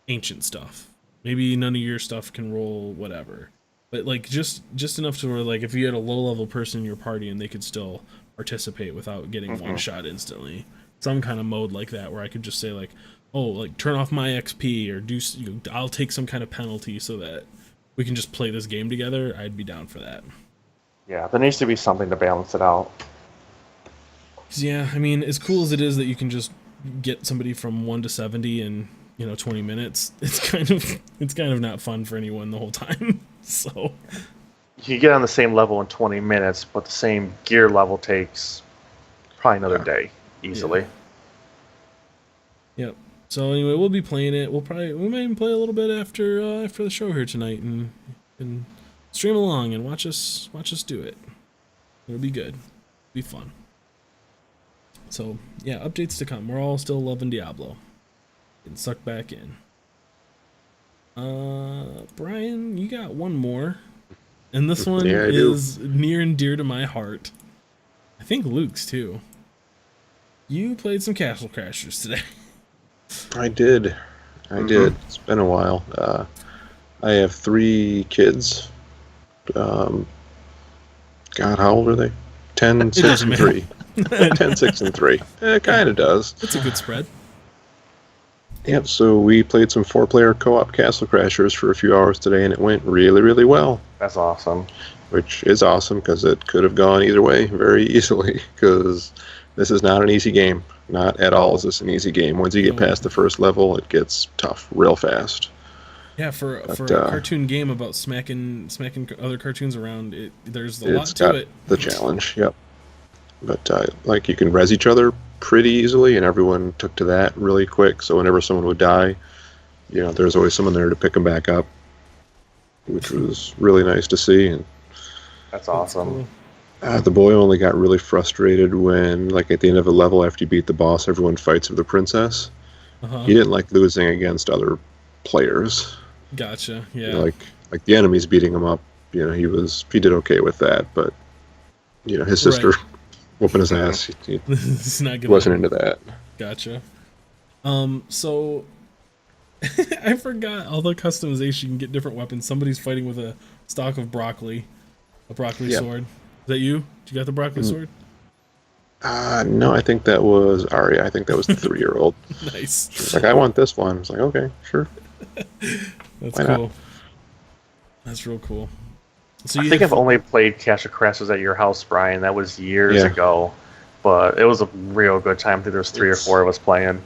ancient stuff. Maybe none of your stuff can roll whatever. But like just enough to where like if you had a low level person in your party and they could still participate without getting one shot instantly. Some kind of mode like that where I could just say like, oh, like turn off my XP or I'll take some kind of penalty so that we can just play this game together. I'd be down for that. Yeah, there needs to be something to balance it out. 'Cause, yeah, I mean, as cool as it is that you can just get somebody from 1 to 70 in 20 minutes, it's kind of not fun for anyone the whole time. So You get on the same level in 20 minutes, but the same gear level takes probably another day easily. yep. So anyway, we'll be playing it. We might even play a little bit after the show here tonight and stream along and watch us do it. It'll be good. It'll be fun. So yeah, updates to come. We're all still loving Diablo. Getting sucked back in. Brian, you got one more. And this one Yeah, I do. is near and dear to my heart. I think Luke's too. You played some Castle Crashers today. I did. It's been a while. I have 3 kids. God, how old are they? 10, 6, and 3. 10, 6, and 3. It kind of does. That's a good spread. Yep, so we played some 4-player co-op Castle Crashers for a few hours today, and it went really, really well. That's awesome. Which is awesome, because it could have gone either way very easily, because this is not an easy game. Not at all is this an easy game. Once you get past the first level, it gets tough real fast. Yeah, for a But, cartoon game about smacking other cartoons around, there's a lot It's to got it. the challenge, yep. But like you can res each other pretty easily, and everyone took to that really quick. So whenever someone would die, there's always someone there to pick them back up, which was really nice to see. And That's awesome. the boy only got really frustrated when, like at the end of a level after you beat the boss, everyone fights with the princess. Uh-huh. He didn't like losing against other players. Gotcha. Yeah. Like the enemies beating him up. He did okay with that, but his sister Right. whooping his ass. He It's not good. wasn't into that. Gotcha. So I forgot all the customization. You can get different weapons. Somebody's fighting with a stalk of broccoli, a broccoli Yep. sword. Is that you? Did you got the broccoli sword? No, I think that was Arya. I think that was the 3-year-old. Nice. She's like, I want this one. I was like, okay, sure. That's Why not? cool. That's real cool. So I you think have, I've only played Cash of Crashes at your house, Brian. That was years Yeah. ago, but it was a real good time. I think there was three or It's- four of us playing.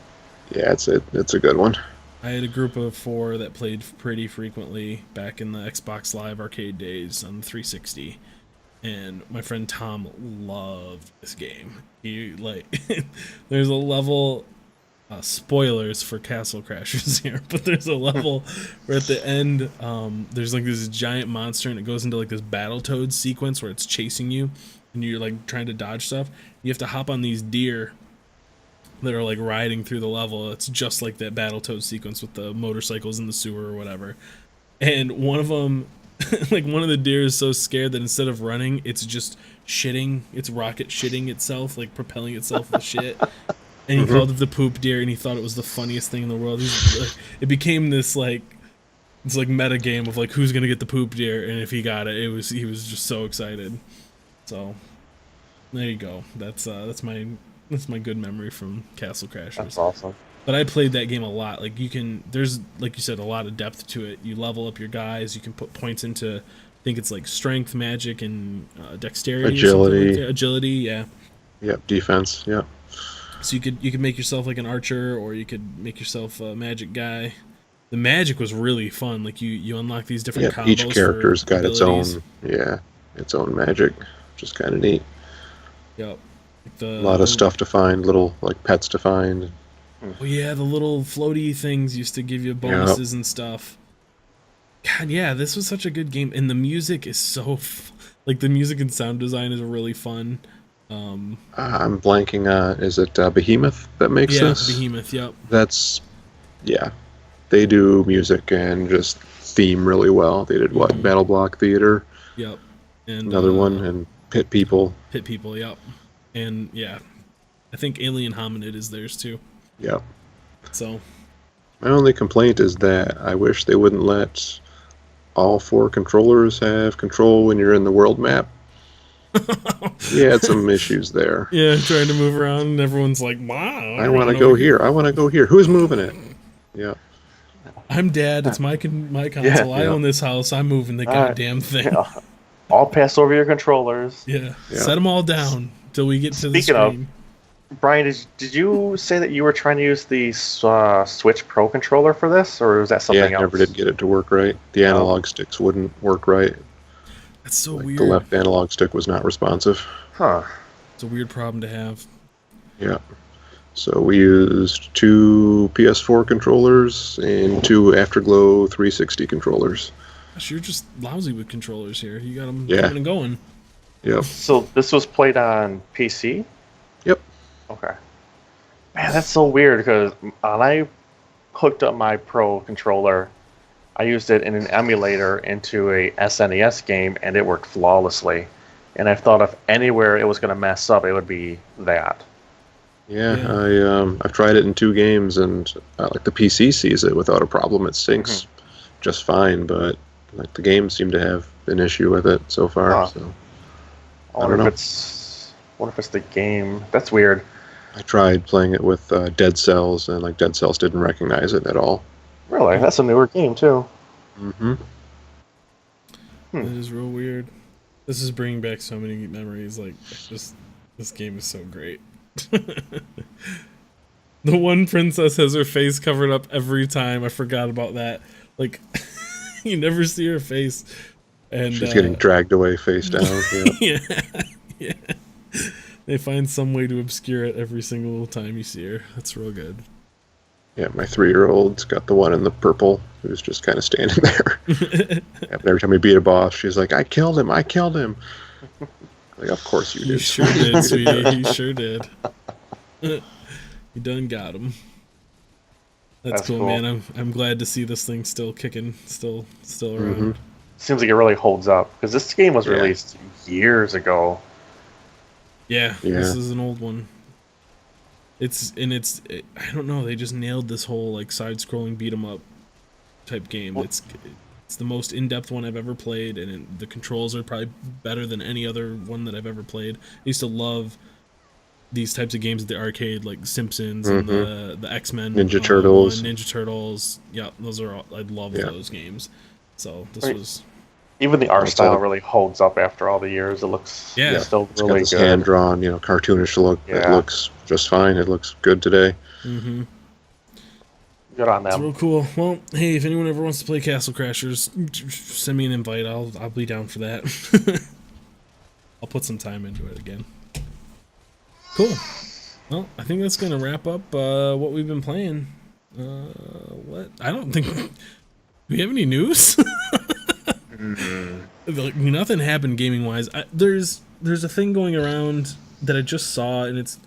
Yeah, it's a good one. I had a group of 4 that played pretty frequently back in the Xbox Live arcade days on the 360, and my friend Tom loved this game. He like, there's a level. Spoilers for Castle Crashers here, but there's a level where at the end, there's like this giant monster, and it goes into like this Battletoads sequence where it's chasing you, and you're like trying to dodge stuff. You have to hop on these deer that are like riding through the level. It's just like that Battletoads sequence with the motorcycles in the sewer or whatever. And one of them, like one of the deer is so scared that instead of running, it's just shitting. It's rocket shitting itself, like propelling itself with shit. And he called it the poop deer, and he thought it was the funniest thing in the world. It became this like meta game of like who's gonna get the poop deer, and if he got it, he was just so excited. So there you go. That's my good memory from Castle Crashers. That's awesome. But I played that game a lot. Like there's like you said, a lot of depth to it. You level up your guys. You can put points into, I think it's like strength, magic, and dexterity, or something Agility. like that. Agility, yeah. Yep, defense. Yep. So you could make yourself like an archer, or you could make yourself a magic guy. The magic was really fun. Like you unlock these different Yeah, combos. each character's for got its abilities. its own magic, which is kind of neat. Yep. Like A lot of stuff to find, little like pets to find. Oh yeah, the little floaty things used to give you bonuses and stuff. God, yeah, this was such a good game, and the music is so like the music and sound design is really fun. I'm blanking on. Is it Behemoth that makes Yeah, this? Behemoth. Yep. That's yeah. They do music and just theme really well. They did what? Battle Block Theater, Yep. And another one, and Pit People. Pit People. Yep. And yeah, I think Alien Hominid is theirs too. Yep. So My only complaint is that I wish they wouldn't let all 4 controllers have control when you're in the world map. You had some issues there. yeah, trying to move around, and everyone's like, "Wow, I want to go here. I want to go here. Who's moving it? Yeah. I'm Dad. It's my console. I Yeah. own this house. I'm moving the All right. goddamn thing. Yeah. All pass over your controllers. Yeah. Yeah. Set them all down till we get to the Speaking of- screen. Brian, did you say that you were trying to use the Switch Pro controller for this, or was that something Yeah, else? never did get it to work right. The analog sticks wouldn't work right. That's so Like weird. the left analog stick was not responsive. Huh. It's a weird problem to have. Yeah. So we used 2 PS4 controllers and 2 Afterglow 360 controllers. Gosh, you're just lousy with controllers here. You got them Yeah. coming and going. Yep. So this was played on PC? Yep. Okay. Man, that's so weird because when I hooked up my Pro controller, I used it in an emulator into a SNES game, and it worked flawlessly. And I thought if anywhere it was going to mess up, it would be that. Yeah, Yeah. I've tried it in 2 games, and like the PC sees it without a problem. It syncs just fine, but like the games seem to have an issue with it so far. Huh. So I wonder don't if know. wonder if it's the game. That's weird. I tried playing it with Dead Cells, and like Dead Cells didn't recognize it at all. Really, that's a newer game too. Mm-hmm. That is real weird. This is bringing back so many memories. Like, this game is so great. The one princess has her face covered up every time. I forgot about that. Like, you never see her face. And She's getting dragged away face down. Yeah. yeah, yeah. They find some way to obscure it every single time you see her. That's real good. Yeah, my 3-year-old's got the one in the purple who's just kind of standing there. And every time we beat a boss, she's like, I killed him. Like, of course you You did. sure did, sweetie. You sure did. You done got him. That's That's cool, cool. man. I'm glad to see this thing still kicking, still around. Mhm. Seems like it really holds up because this game was Yeah. released years ago. Yeah, Yeah. this is an old one. I don't know. They just nailed this whole like side-scrolling beat 'em up type game. Well- It's the most in-depth one I've ever played, and the controls are probably better than any other one that I've ever played. I used to love these types of games at the arcade, like Simpsons and the X-Men, Ninja Turtles. Ninja Turtles. Yeah, those are all, I love Yeah. those games. So this Right. was Even the art It's style all- really holds up after all the years. It looks Yeah. still It's got really this good. hand drawn, cartoonish look. It Yeah. looks just fine. It looks good today. Mm-hmm. Good on It's them. real cool. Well, hey, if anyone ever wants to play Castle Crashers, send me an invite. I'll be down for that. I'll put some time into it again. Cool. Well, I think that's gonna wrap up what we've been playing. What? I don't think. Do we have any news? Like, nothing happened gaming wise. There's a thing going around that I just saw, and it's.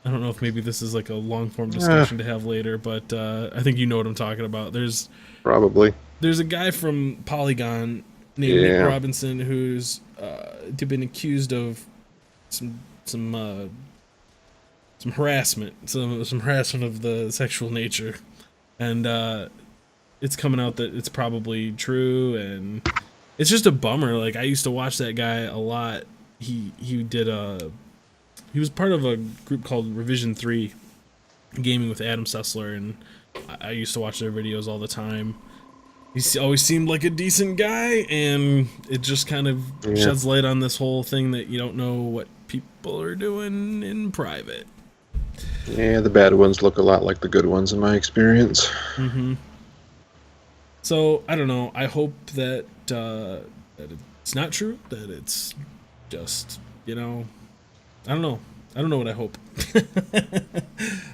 I don't know if maybe this is like a long form discussion to have later, but I think you know what I'm talking about. There's Probably. a guy from Polygon named Nick Robinson who's been accused of some harassment, some harassment of the sexual nature, and it's coming out that it's probably true, and it's just a bummer. Like, I used to watch that guy a lot. He was part of a group called Revision 3 Gaming with Adam Sessler, and I used to watch their videos all the time. He always seemed like a decent guy, and it just kind of sheds light on this whole thing that you don't know what people are doing in private. Yeah, the bad ones look a lot like the good ones in my experience. Mm-hmm. So, I don't know. I hope that it's not true, that it's just, I don't know. I don't know what I hope.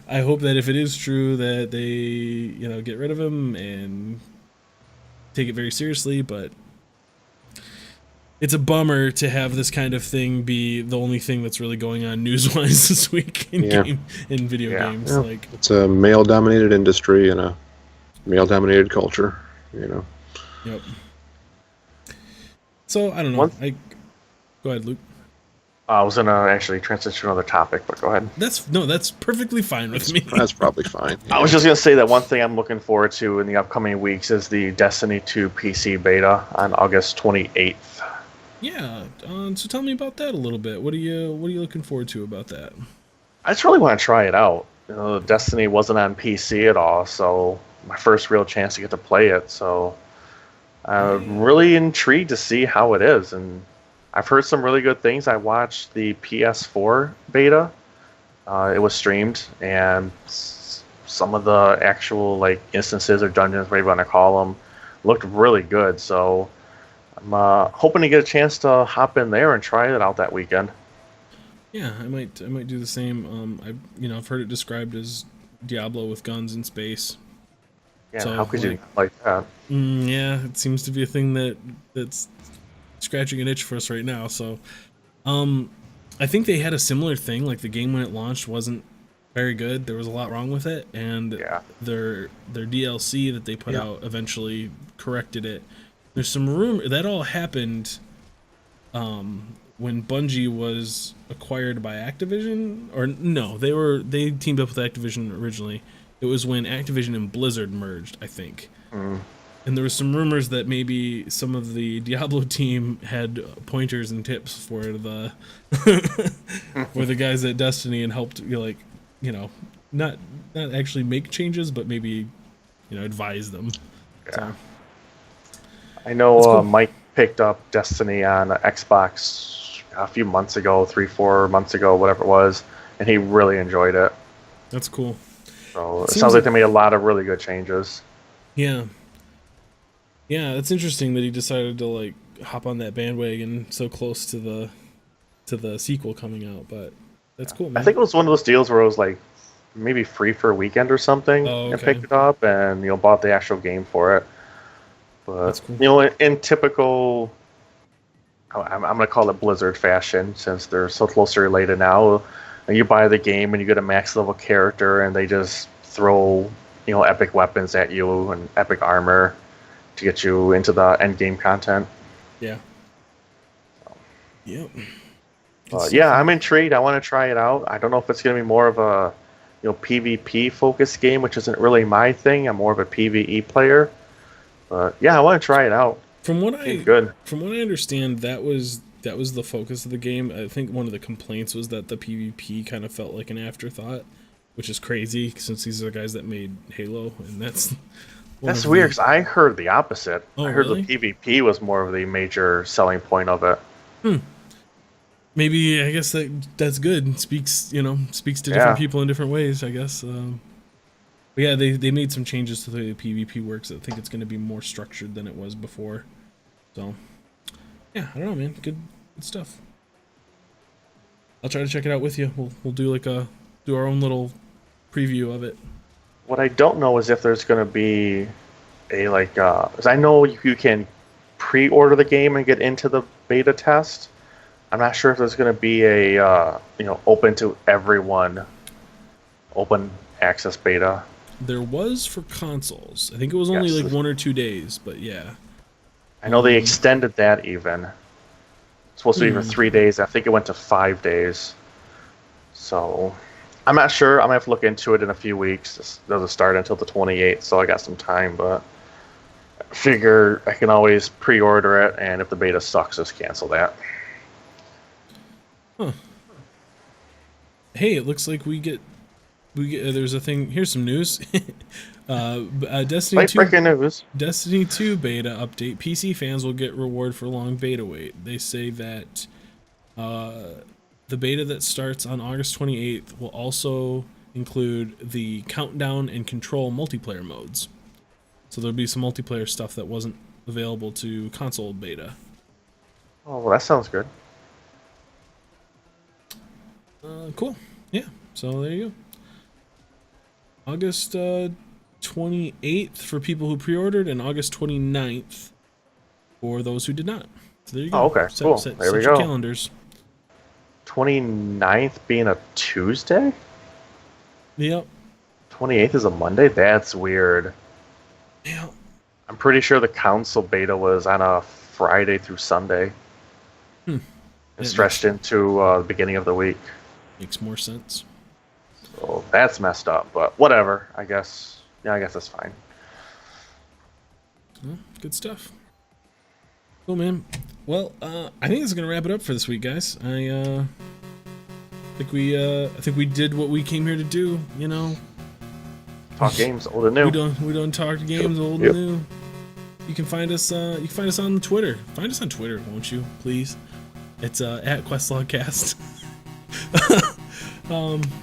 I hope that if it is true that they, get rid of him and take it very seriously, but it's a bummer to have this kind of thing be the only thing that's really going on news-wise this week in video games. Yeah. Like, It's a male-dominated industry and a male-dominated culture, Yep. So, I don't know. Go ahead, Luke. I was gonna actually transition to another topic, but go ahead. That's perfectly fine with me. That's probably fine. I was just gonna say that one thing I'm looking forward to in the upcoming weeks is the Destiny 2 PC beta on August 28th. Yeah. So tell me about that a little bit. What are you looking forward to about that? I just really want to try it out. Destiny wasn't on PC at all, so my first real chance to get to play it. So I'm really intrigued to see how it is, and I've heard some really good things. I watched the PS4 beta. It was streamed, and some of the actual instances or dungeons, whatever you want to call them, looked really good. So I'm hoping to get a chance to hop in there and try it out that weekend. Yeah, I might do the same. I've heard it described as Diablo with guns in space. Yeah, So, how could you like that? Yeah, it seems to be a thing that's scratching an itch for us right now. So, I think they had a similar thing. Like, the game when it launched wasn't very good. There was a lot wrong with it, and their DLC that they put out eventually corrected it. There's some rumor that all happened when Bungie was acquired by Activision, or no, they teamed up with Activision originally. It was when Activision and Blizzard merged, I think. And there was some rumors that maybe some of the Diablo team had pointers and tips for the for the guys at Destiny and helped not actually make changes, but maybe advise them. Yeah. So, I know cool. Mike picked up Destiny on Xbox a few months ago, 3-4 months ago, whatever it was, and he really enjoyed it. that's cool. So it Seems sounds like like- they made a lot of really good changes. Yeah. Yeah, it's interesting that he decided to hop on that bandwagon so close to the sequel coming out, but that's cool, man. I think it was one of those deals where it was maybe free for a weekend or something, Oh, and okay. picked it up and bought the actual game for it. But That's cool. in typical, I'm gonna call it Blizzard fashion, since they're so closely related now. And you buy the game and you get a max level character, and they just throw epic weapons at you and epic armor to get you into the end game content. Yeah. Yep. Yeah, I'm intrigued. I want to try it out. I don't know if it's going to be more of a PvP focused game, which isn't really my thing. I'm more of a PvE player. But yeah, I want to try it out. From what I Seems good. understand, that was the focus of the game. I think one of the complaints was that the PvP kind of felt like an afterthought, which is crazy since these are the guys that made Halo, and that's That's weird because I heard the opposite. Oh, I heard really? the PvP was more of the major selling point of it. Maybe I guess that's good. Speaks to different Yeah. people in different ways. I guess. But yeah, they made some changes to the way the PvP works. I think it's going to be more structured than it was before. So yeah, I don't know, man. Good stuff. I'll try to check it out with you. We'll do do our own little preview of it. What I don't know is if there's going to be a 'cause I know you can pre-order the game and get into the beta test. I'm not sure if there's going to be a open to everyone, open access beta. There was for consoles. I think it was only Yes. like 1 or 2 days, but yeah. I know they extended that even. It's supposed to be for 3 days. I think it went to 5 days. So I'm not sure. I'm gonna have to look into it in a few weeks. This doesn't start until the 28th, so I got some time. But I figure I can always pre-order it, and if the beta sucks, just cancel that. Hey, it looks like we get there's a thing. Here's some news. Destiny Late 2 breaking news. Destiny 2 beta update. PC fans will get reward for long beta wait. They say that the beta that starts on August 28th will also include the countdown and control multiplayer modes. So there'll be some multiplayer stuff that wasn't available to console beta. Oh, well, that sounds good. Cool. Yeah. So there you go. August 28th for people who pre-ordered, and August 29th for those who did not. So there you go. Oh, okay, cool. There we set your go. calendars. 29th being a Tuesday? Yep. 28th is a Monday? That's weird. Yeah. I'm pretty sure the console beta was on a Friday through Sunday. Yeah, And stretched into the beginning of the week. Makes more sense. So that's messed up, but whatever. I guess that's fine. Well, good stuff. Cool, man. Well, I think this is gonna wrap it up for this week, guys. I think we did what we came here to do. You know, Talk games, old and new. we don't talk games old Yep. and new. You can find us. You can find us on Twitter. Find us on Twitter, won't you, please? It's at QuestlogCast.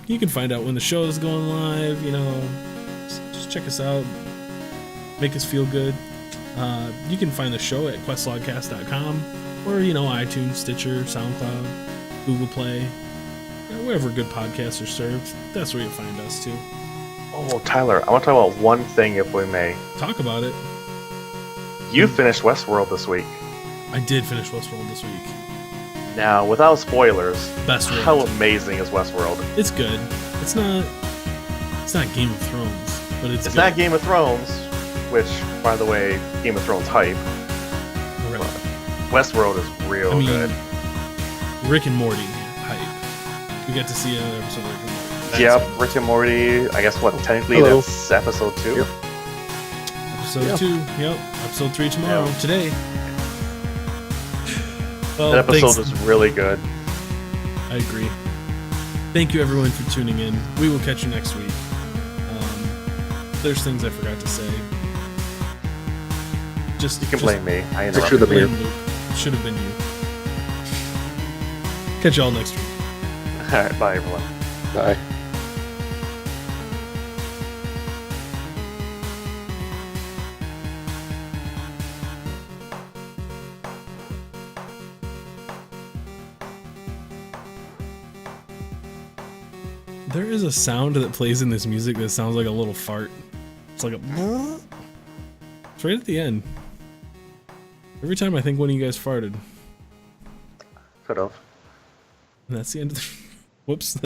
You can find out when the show is going live. You know, just check us out. Make us feel good. You can find the show at questlogcast.com or iTunes, Stitcher, SoundCloud, Google Play, wherever good podcasts are served. That's where you'll find us too. Oh, Tyler, I want to talk about one thing, if we may. Talk about it. You finished Westworld this week. I did finish Westworld this week. Now, without spoilers, Best world. how amazing is Westworld? It's good. It's not Game of Thrones, but it's It's good. not Game of Thrones, which, by the way, Game of Thrones hype. Right. Westworld is real I mean, good. Rick and Morty hype. We got to see another episode of Rick and Morty. That's Yep, good. Rick and Morty. I guess technically Hello. that's episode 2. Yep. Episode 2. Yep. Episode 3 tomorrow. Yeah. Today. Well, That episode thanks. was really good. I agree. Thank you everyone for tuning in. We will catch you next week. There's things I forgot to say. You can blame me. I Picture interrupted the you. beer. Luke. It should have been you. Catch y'all next week. All right, bye everyone. Bye. There is a sound that plays in this music that sounds like a little fart. It's like a. It's right at the end. Every time I think one of you guys farted. Could have. And that's the end of the. Whoops.